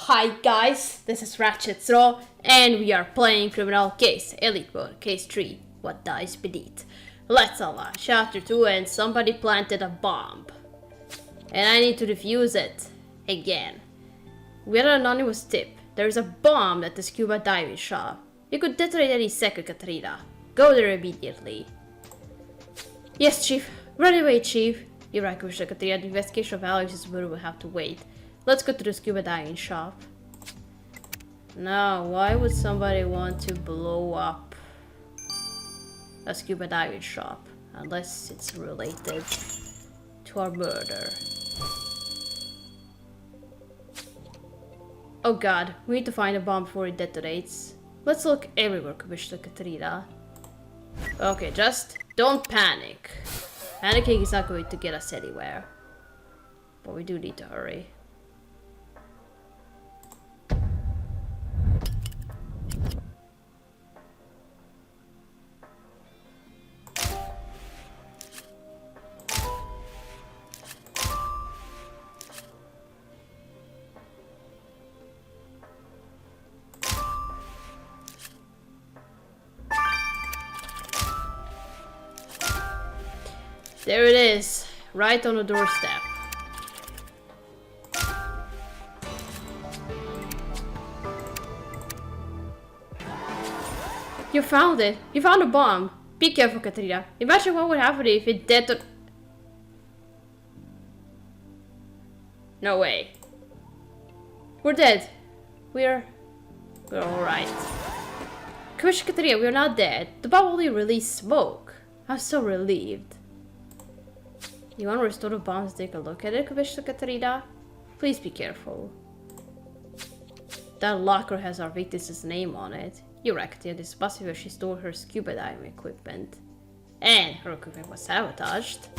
Hi guys, this is Ratchet's Raw, and we are playing Criminal Case, Elite Mode, Case 3, What Dies Beneath. Let's unlock Chapter 2 and somebody planted a bomb. And I need to defuse it. Again. We had an anonymous tip. There is a bomb at the scuba diving shop. It could detonate any second, Katrina. Go there immediately. Yes, Chief. Right away, Chief. You're right, Commissioner Katrina. The investigation of Alex's murder will have to wait. Let's go to the scuba diving shop. Now, why would somebody want to blow up a scuba diving shop? Unless it's related to our murder. Oh god, we need to find a bomb before it detonates. Let's look everywhere, Commissioner Katrina. Okay, just don't panic. Panicking is not going to get us anywhere. But we do need to hurry. There it is, right on the doorstep. You found it. You found a bomb. Be careful, Katrina. Imagine what would happen if it detonated. No way. We're dead. We're alright. Commissioner Katrina, we're not dead. The bomb only released smoke. I'm so relieved. You want to restore the bomb to take a look at it, Commissioner Katrina? Please be careful. That locker has our victim's name on it. You're right, Katrina. This must be where she stored her scuba diving equipment. And her equipment was sabotaged.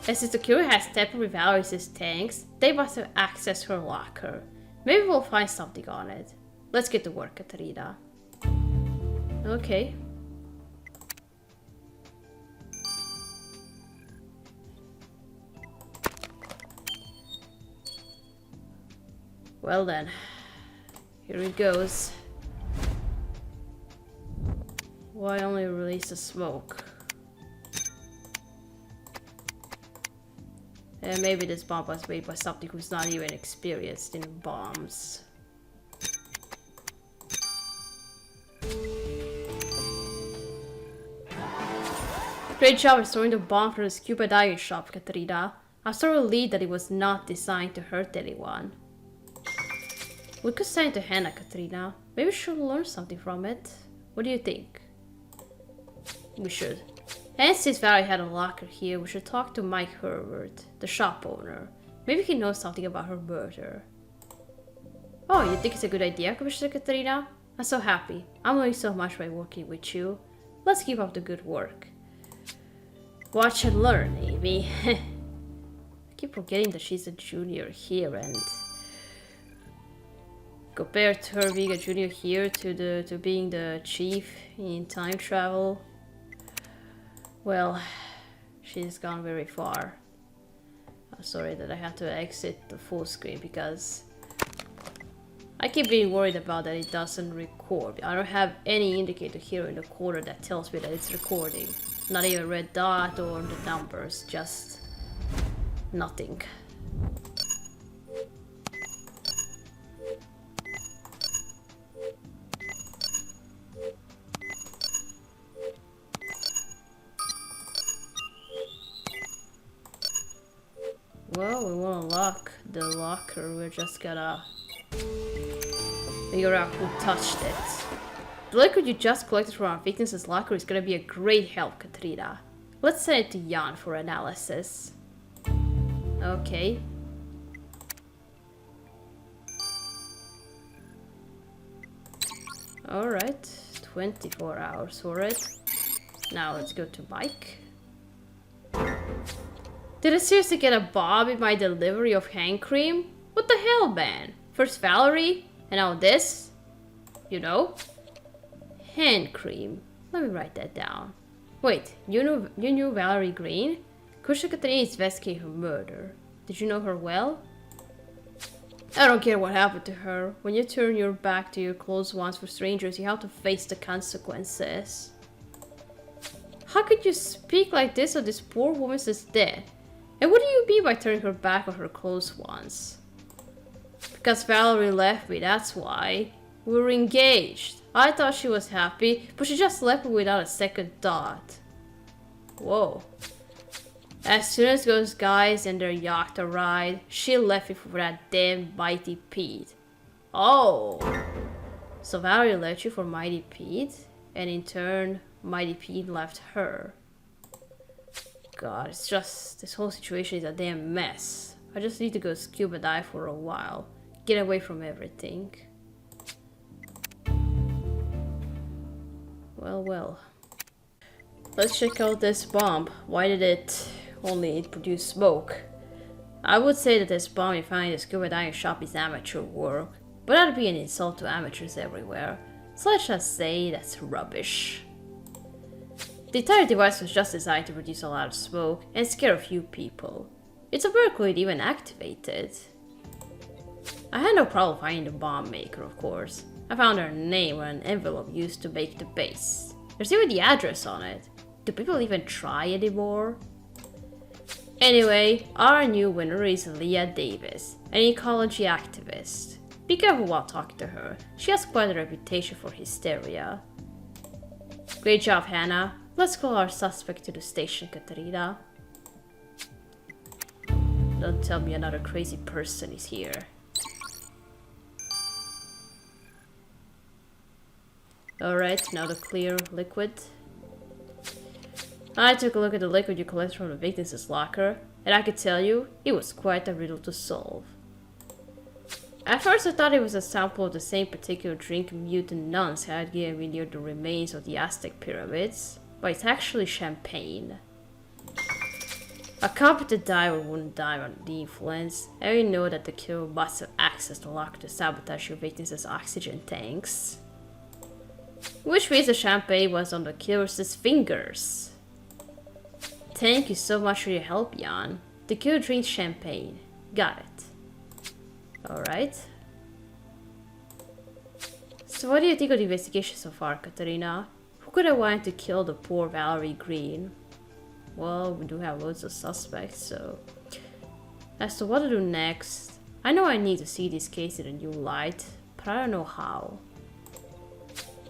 And since the killer has tampered with Valerie's tanks, they must have accessed her locker. Maybe we'll find something on it. Let's get to work, Katrina. Okay. Well then, here it goes. Why only release the smoke? And maybe this bomb was made by somebody who's not even experienced in bombs. Great job restoring the bomb from the scuba diving shop, Katrina. I'm so relieved that it was not designed to hurt anyone. We could send it to Hannah, Katrina. Maybe we should learn something from it. What do you think? We should. And since Valerie had a locker here, we should talk to Mike Herbert, the shop owner. Maybe he knows something about her murder. Oh, you think it's a good idea, Commissioner Katrina? I'm so happy. I'm learning so much by working with you. Let's keep up the good work. Watch and learn, Amy. I keep forgetting that she's a junior here and... compared to her being a junior here to being the chief in time travel, well, she's gone very far. I'm sorry that I had to exit the full screen because I keep being worried about that it doesn't record. I don't have any indicator here in the corner that tells me that it's recording. Not even a red dot or the numbers, just nothing. Well, we won't unlock the locker, we're just gonna figure out who touched it. The liquid you just collected from our victim's locker is gonna be a great help, Katrina. Let's send it to Jan for analysis. Okay. Alright, 24 hours for it. Now let's go to Mike. Did I seriously get a bomb in my delivery of hand cream? What the hell, man? First Valerie, and now this? You know? Hand cream. Let me write that down. Wait, you knew Valerie Green? Kusha Katrina is investigating her murder. Did you know her well? I don't care what happened to her. When you turn your back to your close ones for strangers, you have to face the consequences. How could you speak like this of this poor woman is dead? And what do you mean by turning her back on her close ones? Because Valerie left me, that's why. We were engaged. I thought she was happy, but she just left me without a second thought. Whoa. As soon as those guys and their yacht arrived, she left me for that damn Mighty Pete. Oh. So Valerie left you for Mighty Pete, and in turn, Mighty Pete left her. God, it's just, this whole situation is a damn mess. I just need to go scuba dive for a while. Get away from everything. Well, well. Let's check out this bomb. Why did it only produce smoke? I would say that this bomb you find in the scuba diving shop is amateur work, but that'd be an insult to amateurs everywhere. So let's just say that's rubbish. The entire device was just designed to produce a lot of smoke and scare a few people. It's a miracle it even activated. I had no problem finding the bomb maker, of course. I found her name on an envelope used to make the base. There's even the address on it. Do people even try anymore? Anyway, our new winner is Leah Davis, an ecology activist. Be careful while talking to her. She has quite a reputation for hysteria. Great job, Hannah. Let's call our suspect to the station, Katarina. Don't tell me another crazy person is here. Alright, now the clear liquid. I took a look at the liquid you collected from the victim's locker, and I could tell you, it was quite a riddle to solve. At first I thought it was a sample of the same particular drink mutant nuns had given me near the remains of the Aztec pyramids, but it's actually champagne. A competent diver wouldn't die under the influence, and we know that the killer must have accessed the locker to sabotage your victims' oxygen tanks. Which means the champagne was on the killer's fingers. Thank you so much for your help, Jan. The killer drinks champagne. Got it. Alright. So what do you think of the investigation so far, Katarina? Who could have wanted to kill the poor Valerie Green? Well, we do have loads of suspects, so... As to what to do next, I know I need to see this case in a new light, but I don't know how.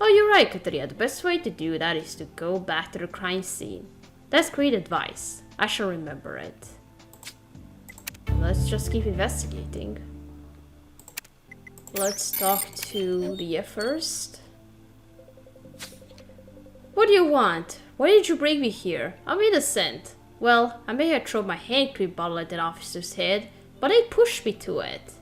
Oh, you're right, Katarina. The best way to do that is to go back to the crime scene. That's great advice. I shall remember it. Let's just keep investigating. Let's talk to Leah first. What do you want? Why did you bring me here? I'm innocent. Well, I may have thrown my hand cream bottle at that officer's head, but they pushed me to it.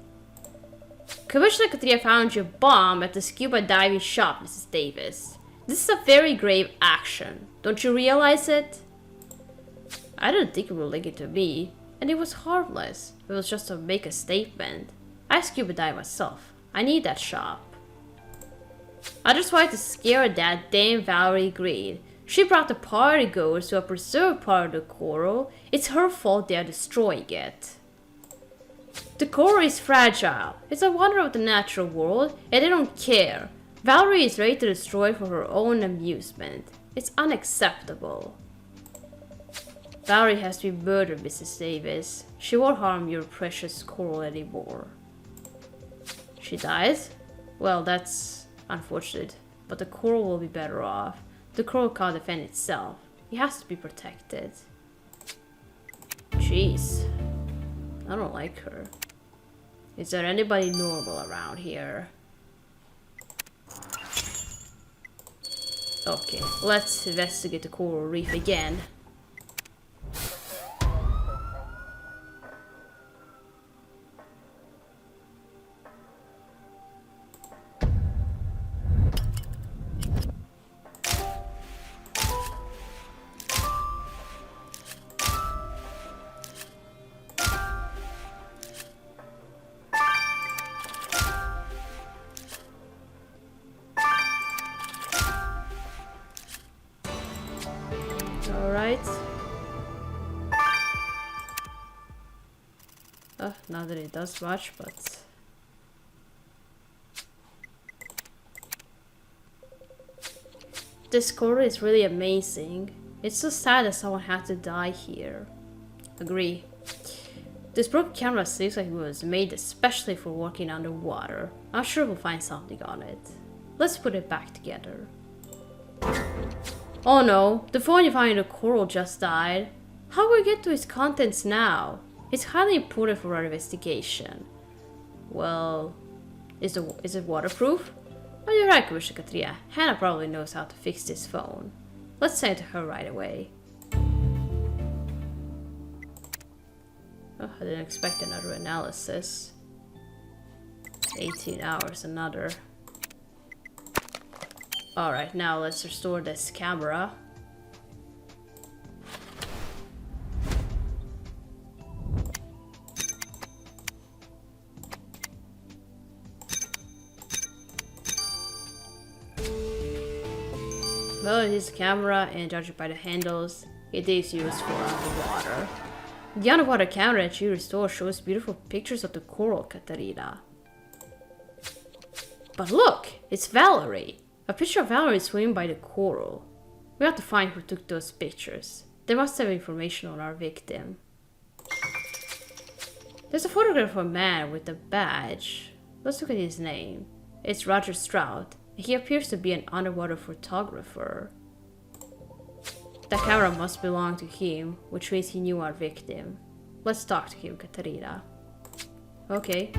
Commissioner Katrina found your bomb at the scuba diving shop, Mrs. Davis. This is a very grave action. Don't you realize it? I didn't think it would link it to me, and it was harmless. It was just to make a statement. I scuba dive myself. I need that shop. I just wanted to scare that damn Valerie Green. She brought the partygoers to a preserved part of the coral. It's her fault they are destroying it. The coral is fragile. It's a wonder of the natural world, and they don't care. Valerie is ready to destroy it for her own amusement. It's unacceptable. Valerie has to be murdered, Mrs. Davis. She won't harm your precious coral anymore. She dies? Well, that's unfortunate, but the coral will be better off. The coral can't defend itself. It has to be protected. Jeez. I don't like her. Is there anybody normal around here? Okay, let's investigate the coral reef again. Alright. Not that it does much, but This coral is really amazing. It's so sad that someone had to die here. Agree. This broken camera looks like it was made especially for working underwater. I'm sure we'll find something on it. Let's put it back together. Oh no, the phone you found in the coral just died. How will we get to its contents now? It's highly important for our investigation. Well, is it waterproof? Oh, you're right, Commissioner Katria. Hannah probably knows how to fix this phone. Let's send it to her right away. Oh, I didn't expect another analysis. 18 hours, another. Alright, now let's restore this camera. Well, it is the camera, and judging by the handles, it is used for underwater. The underwater camera that you restore shows beautiful pictures of the coral, Katarina. But look! It's Valerie! A picture of Valerie swimming by the coral. We have to find who took those pictures. They must have information on our victim. There's a photograph of a man with a badge. Let's look at his name. It's Roger Stroud. He appears to be an underwater photographer. The camera must belong to him, which means he knew our victim. Let's talk to him, Katarina. Okay.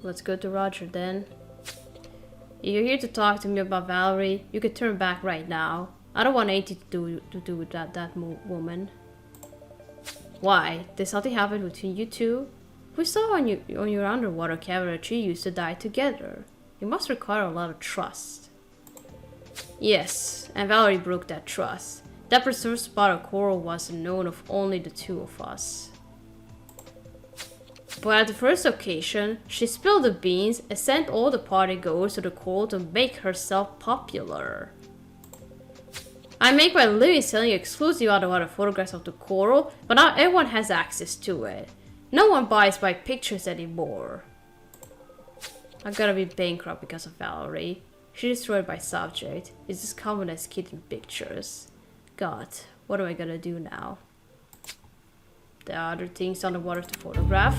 Let's go to Roger then. If you're here to talk to me about Valerie, you can turn back right now. I don't want anything to do with that woman. Why? Did something happen between you two? We saw on your underwater camera that you used to die together. It must require a lot of trust. Yes, and Valerie broke that trust. That preserved spot of coral was known of only the two of us. But at the first occasion, she spilled the beans and sent all the partygoers to the coral to make herself popular. I make my living selling exclusive underwater photographs of the coral, but now everyone has access to it. No one buys my pictures anymore. I gotta be bankrupt because of Valerie. She destroyed my subject. It's as common as kitten pictures. God, what am I gonna do now? There are other things underwater to photograph.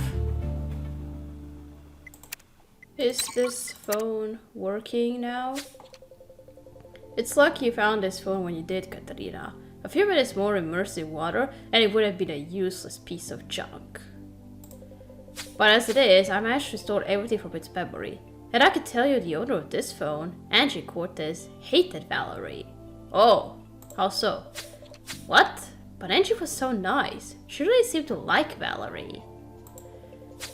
Is this phone working now? It's lucky you found this phone when you did, Katarina. A few minutes more immersed in water and it would have been a useless piece of junk. But as it is, I managed to restore everything from its memory. And I can tell you the owner of this phone, Angie Cortez, hated Valerie. Oh, how so? What? But Angie was so nice. She really seemed to like Valerie.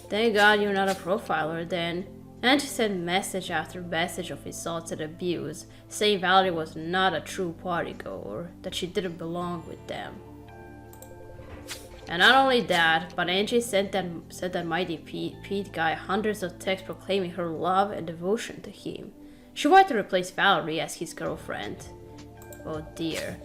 Thank God you're not a profiler then. Angie sent message after message of insults and abuse, saying Valerie was not a true partygoer, that she didn't belong with them. And not only that, but Angie sent that mighty Pete guy hundreds of texts proclaiming her love and devotion to him. She wanted to replace Valerie as his girlfriend. Oh dear.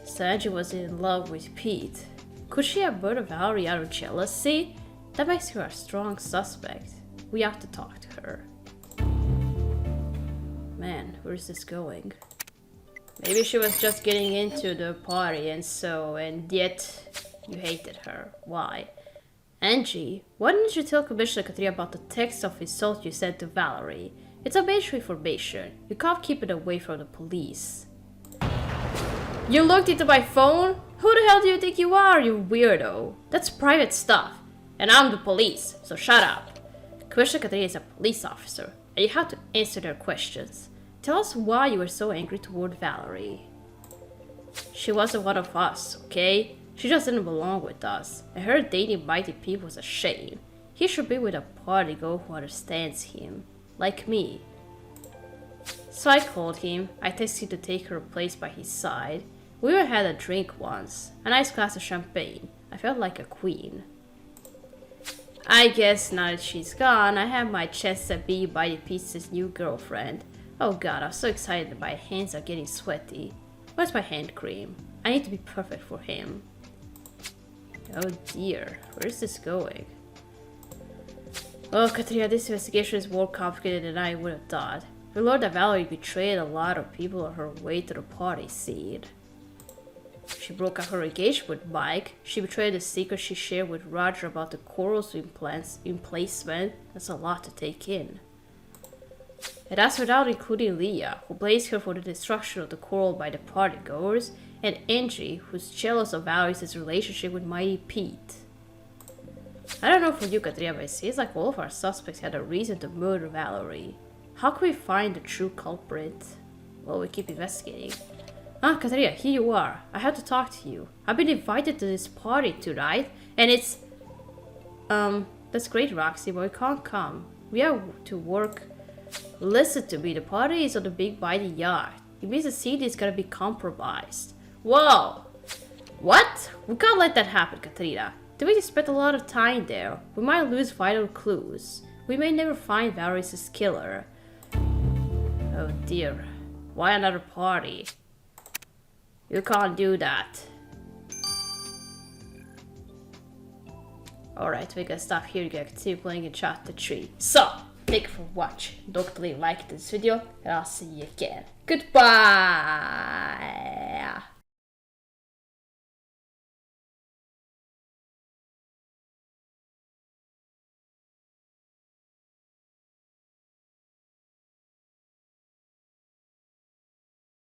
So Angie was in love with Pete. Could she have murdered Valerie out of jealousy? That makes her a strong suspect. We have to talk to her. Man, where's this going? Maybe she was just getting into the party and yet you hated her. Why? Angie, why didn't you tell Commissioner Katria about the text of insult you sent to Valerie? It's a major information. You can't keep it away from the police. You looked into my phone? Who the hell do you think you are, you weirdo? That's private stuff. And I'm the police, so shut up. Commissioner Katria is a police officer, and you have to answer their questions. Tell us why you were so angry toward Valerie. She wasn't one of us, okay? She just didn't belong with us, and her dating Mighty Pete was a shame. He should be with a party girl who understands him, like me. So I called him. I texted him to take her place by his side. We even had a drink once, a nice glass of champagne. I felt like a queen. I guess now that she's gone, I have my chance to be Mighty Pete's new girlfriend. Oh god, I'm so excited that my hands are getting sweaty. Where's my hand cream? I need to be perfect for him. Oh dear, where is this going? Oh, Katrina, this investigation is more complicated than I would have thought. We learned that Valerie betrayed a lot of people on her way to the party scene. She broke up her engagement with Mike. She betrayed the secret she shared with Roger about the corals emplacement. That's a lot to take in. And that's without including Leah, who blames her for the destruction of the coral by the partygoers, and Angie, who's jealous of Valerie's relationship with Mighty Pete. I don't know for you, Katrina, but it seems like all of our suspects had a reason to murder Valerie. How can we find the true culprit? Well, we keep investigating. Ah, Katrina, here you are. I have to talk to you. I've been invited to this party tonight, and it's... That's great, Roxy, but we can't come. We have to work. Listen to me, the party is on the big mighty yacht. It means the city is gonna be compromised. Whoa! What? We can't let that happen, Katrina. We spent a lot of time there. We might lose vital clues. We may never find Valerie's killer. Oh dear. Why another party? You can't do that. Alright, we can stop here. You can continue playing in chapter 3. So, thank you for watching. Don't forget to like this video, and I'll see you again. Goodbye!